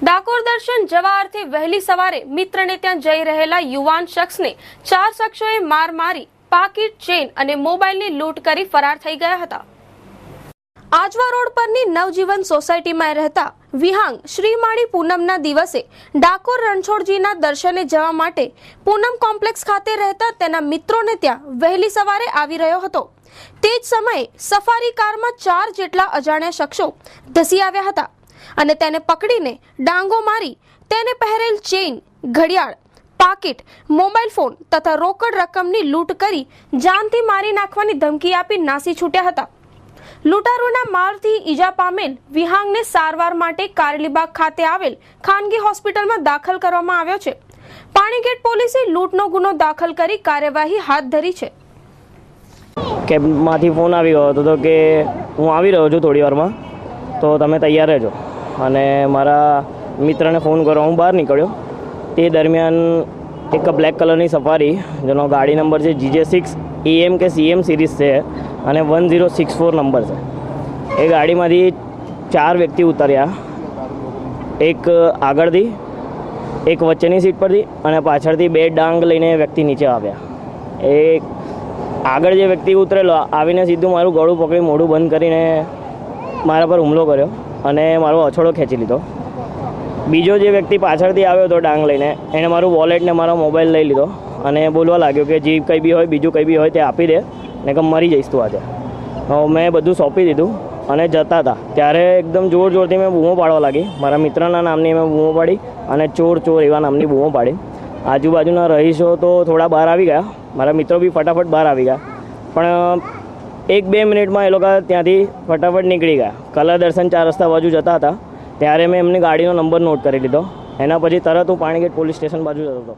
ડાકોર દર્શન જવા અર્થે વહેલી સવારે મિત્રને ત્યાં જઈ રહેલા યુવાન શખ્સને 4 શખ્સોએ માર મારી પાકીટ, ચેન અને મોબાઈલની લૂંટ કરી ફરાર થઈ ગયા હતા। આજવા રોડ પરની નવજીવન સોસાયટીમાં રહેતા વિહાંગ શ્રીમાળી પૂનમના દિવસે ડાકોર રણછોડજીના દર્શને જવા માટે પૂનમ કોમ્પ્લેક્સ ખાતે રહેતા તેના મિત્રોને ત્યાં વહેલી સવારે આવી રહ્યો હતો। તે જ સમયે સફારી કારમાં 4 જેટલા અજાણ્યા શખ્સો ધસી આવ્યા હતા અને તેને પકડીને ડાંગો મારી તેને પહેરેલ ચેઇન, ઘડિયાળ, પાકીટ, મોબાઈલ ફોન તથા રોકડ રકમની લૂંટ કરી જાનથી મારી નાખવાની ધમકી આપી નાસી છૂટ્યા હતા। લૂંટારોના મારથી ઈજા પામેલ વિહાંગને સારવાર માટે કારેલીબાગ ખાતે આવેલ ખાનગી હોસ્પિટલમાં દાખલ કરવામાં આવ્યો છે। પાણીગેટ પોલીસે લૂંટનો ગુનો દાખલ કરી કાર્યવાહી હાથ ધરી છે। કેબમાંથી ફોન આવી ગયો હતો કે હું આવી રહ્યો છું થોડી વારમાં, તો તમે તૈયાર રહેજો અને મારા મિત્રને ફોન કરવા હું બહાર નીકળ્યો। તે દરમિયાન એક બ્લેક કલરની સફારી જેનો ગાડી નંબર છે GJ6 AM કે CM સિરીઝ છે અને 1064 નંબર છે। એ ગાડીમાંથી 4 વ્યક્તિ ઉતર્યા, એક આગળથી, એક વચ્ચેની સીટ પરથી અને પાછળથી 2 ડાંગ લઈને વ્યક્તિ નીચે આવ્યા। એ આગળ જે વ્યક્તિ ઉતરેલો આવીને સીધું મારું ગળું પકડી મોઢું બંધ કરીને મારા પર હુમલો કર્યો અને મારો અછડો ખેંચી લીધો। બીજો જે વ્યક્તિ પાછળથી આવ્યો હતો ડાંગ લઈને, એણે મારું વોલેટ ને મારો મોબાઈલ લઈ લીધો અને બોલવા લાગ્યો કે જે કંઈ બી હોય, બીજું કંઈ બી હોય તે આપી દે ને કે મરી જઈશ તું આજે। મેં બધું સોંપી દીધું અને જતા હતા ત્યારે એકદમ જોર જોરથી મેં બૂમો પાડવા લાગી। મારા મિત્રના નામની મેં બૂમો પાડી અને ચોર ચોર એવા નામની બૂમો પાડી। આજુબાજુના રહીશો તો થોડા બહાર આવી ગયા, મારા મિત્રો બી ફટાફટ બહાર આવી ગયા, પણ 1-2 મિનિટમાં એ લોકો ત્યાંથી ફટાફટ નીકળી ગયા। કલા દર્શન 4 રસ્તા બાજુ જતા હતા ત્યારે મેં એમની ગાડીનો નંબર નોટ કરી લીધો। એના પછી તરત હું પાણીગેટ પોલીસ સ્ટેશન બાજુ જતો હતો।